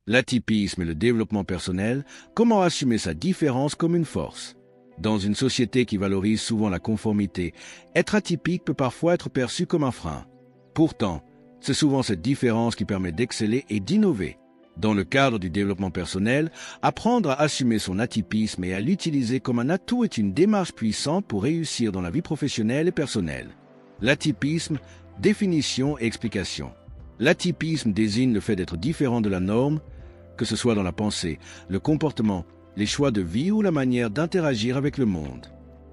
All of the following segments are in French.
L'atypisme et le développement personnel, comment assumer sa différence comme une force. Dans une société qui valorise souvent la conformité, être atypique peut parfois être perçu comme un frein. Pourtant, c'est souvent cette différence qui permet d'exceller et d'innover. Dans le cadre du développement personnel, apprendre à assumer son atypisme et à l'utiliser comme un atout est une démarche puissante pour réussir dans la vie professionnelle et personnelle. L'atypisme, définition et explication. L'atypisme désigne le fait d'être différent de la norme, que ce soit dans la pensée, le comportement, les choix de vie ou la manière d'interagir avec le monde.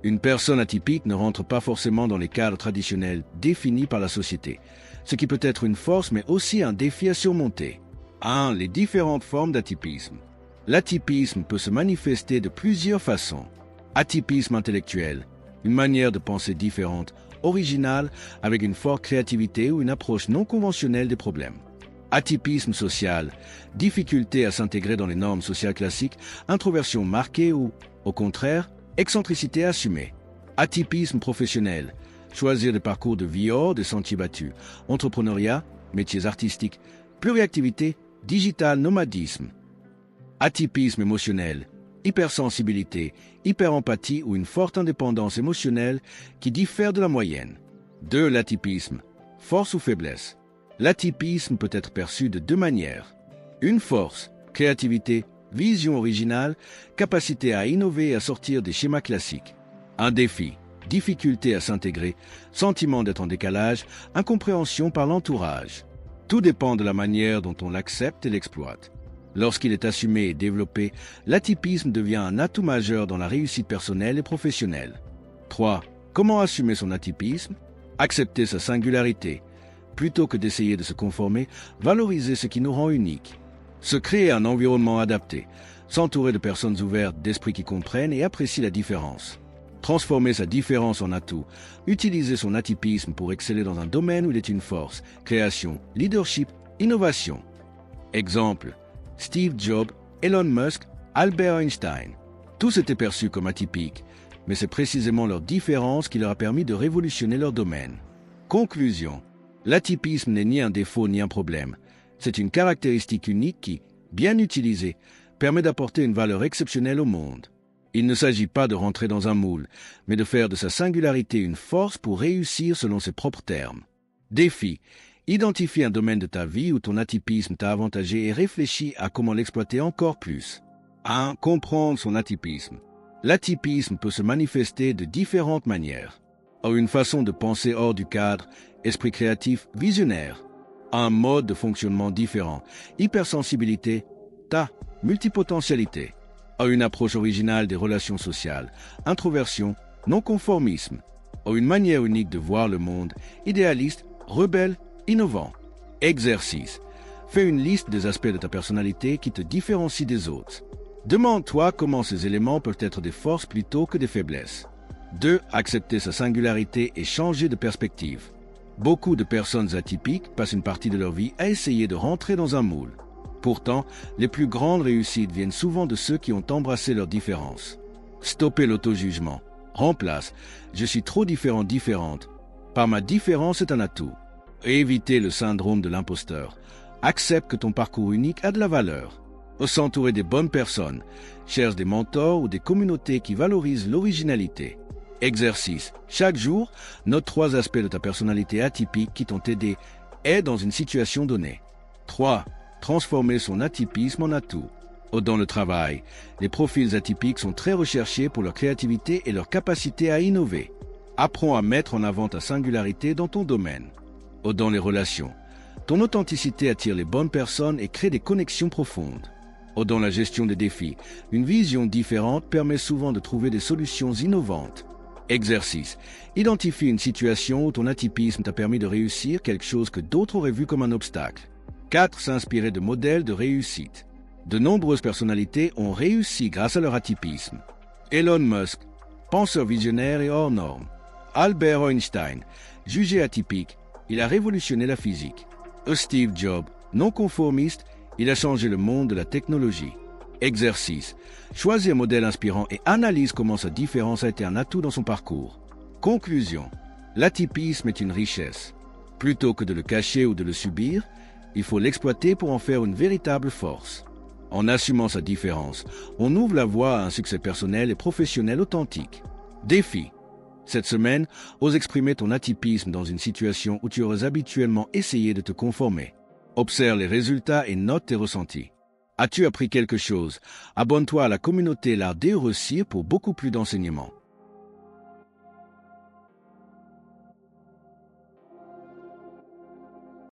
Une personne atypique ne rentre pas forcément dans les cadres traditionnels définis par la société, ce qui peut être une force mais aussi un défi à surmonter. 1. Les différentes formes d'atypisme. L'atypisme peut se manifester de plusieurs façons. Atypisme intellectuel, une manière de penser différente, originale, avec une forte créativité ou une approche non conventionnelle des problèmes. Atypisme social, difficulté à s'intégrer dans les normes sociales classiques, introversion marquée ou, au contraire, excentricité assumée. Atypisme professionnel, choisir des parcours de vie hors des sentiers battus, entrepreneuriat, métiers artistiques, pluriactivité, digital, nomadisme. Atypisme émotionnel, hypersensibilité, hyperempathie ou une forte indépendance émotionnelle qui diffère de la moyenne. 2. L'atypisme, force ou faiblesse. L'atypisme peut être perçu de deux manières. Une force, créativité, vision originale, capacité à innover et à sortir des schémas classiques. Un défi, difficulté à s'intégrer, sentiment d'être en décalage, incompréhension par l'entourage. Tout dépend de la manière dont on l'accepte et l'exploite. Lorsqu'il est assumé et développé, l'atypisme devient un atout majeur dans la réussite personnelle et professionnelle. 3. Comment assumer son atypisme? Accepter sa singularité. Plutôt que d'essayer de se conformer, valoriser ce qui nous rend uniques. Se créer un environnement adapté, s'entourer de personnes ouvertes d'esprit qui comprennent et apprécient la différence. Transformer sa différence en atout, utiliser son atypisme pour exceller dans un domaine où il est une force, création, leadership, innovation. Exemple, Steve Jobs, Elon Musk, Albert Einstein. Tous étaient perçus comme atypiques, mais c'est précisément leur différence qui leur a permis de révolutionner leur domaine. Conclusion. L'atypisme n'est ni un défaut ni un problème. C'est une caractéristique unique qui, bien utilisée, permet d'apporter une valeur exceptionnelle au monde. Il ne s'agit pas de rentrer dans un moule, mais de faire de sa singularité une force pour réussir selon ses propres termes. Défi. Identifie un domaine de ta vie où ton atypisme t'a avantagé et réfléchis à comment l'exploiter encore plus. 1. Comprendre son atypisme. L'atypisme peut se manifester de différentes manières. Une façon de penser hors du cadre, esprit créatif, visionnaire. Un mode de fonctionnement différent, hypersensibilité, multipotentialité. Une approche originale des relations sociales, introversion, non-conformisme. Une manière unique de voir le monde, idéaliste, rebelle, innovant. Exercice. Fais une liste des aspects de ta personnalité qui te différencient des autres. Demande-toi comment ces éléments peuvent être des forces plutôt que des faiblesses. 2. Accepter sa singularité et changer de perspective. Beaucoup de personnes atypiques passent une partie de leur vie à essayer de rentrer dans un moule. Pourtant, les plus grandes réussites viennent souvent de ceux qui ont embrassé leurs différences. Stopper l'auto-jugement. Remplace « je suis trop différent, différente » par « ma différence est un atout ». Éviter le syndrome de l'imposteur. Accepte que ton parcours unique a de la valeur. S'entourer des bonnes personnes. Cherche des mentors ou des communautés qui valorisent l'originalité. Exercice. Chaque jour, note 3 aspects de ta personnalité atypique qui t'ont aidé est dans une situation donnée. 3. Transformer son atypisme en atout. Dans le travail, les profils atypiques sont très recherchés pour leur créativité et leur capacité à innover. Apprends à mettre en avant ta singularité dans ton domaine. Dans les relations, ton authenticité attire les bonnes personnes et crée des connexions profondes. Dans la gestion des défis, une vision différente permet souvent de trouver des solutions innovantes. Exercice. Identifie une situation où ton atypisme t'a permis de réussir quelque chose que d'autres auraient vu comme un obstacle. 4. S'inspirer de modèles de réussite. De nombreuses personnalités ont réussi grâce à leur atypisme. Elon Musk, penseur visionnaire et hors norme. Albert Einstein, jugé atypique, il a révolutionné la physique. Steve Jobs, non conformiste, il a changé le monde de la technologie. Exercice. Choisis un modèle inspirant et analyse comment sa différence a été un atout dans son parcours. Conclusion. L'atypisme est une richesse. Plutôt que de le cacher ou de le subir, Il faut l'exploiter pour en faire une véritable force. En assumant sa différence, on ouvre la voie à un succès personnel et professionnel authentique. Défi. Cette semaine, ose exprimer ton atypisme dans une situation où tu aurais habituellement essayé de te conformer. Observe les résultats et note tes ressentis. As-tu appris quelque chose? Abonne-toi à la communauté L'Art de réussir pour beaucoup plus d'enseignements.